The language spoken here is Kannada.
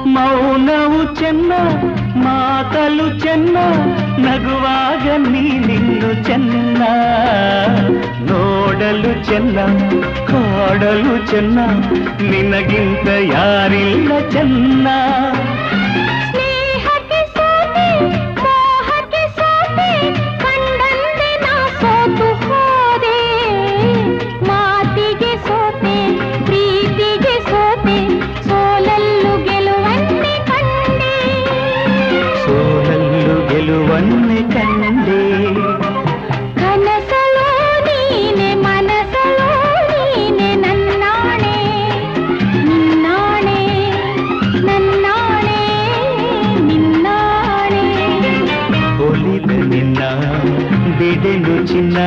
ಮೌನವು ಚೆನ್ನ ಮಾತಲು ಚೆನ್ನ ನಗುವಾಗ ನೀನಿನ್ನು ಚೆನ್ನ ನೋಡಲು ಚೆನ್ನ ಕಾಡಲು ಚೆನ್ನ ನಿನಗಿಂತ ಯಾರಿಲ್ಲ ಚೆನ್ನ ಗೆಲುವನ್ನೇ ಕಂಡೆ ಕನಸಲೋ ನೀನೆ ಮನಸಲೋ ನೀನೆ ನನ್ನಾಣೆ ನಿನ್ನಾಣೆ ನನ್ನಾಣೆ ನಿನ್ನಾಣೆ ಒಲಿದ ನಿನ್ನ ಬಿಡೆನು ಚಿನ್ನ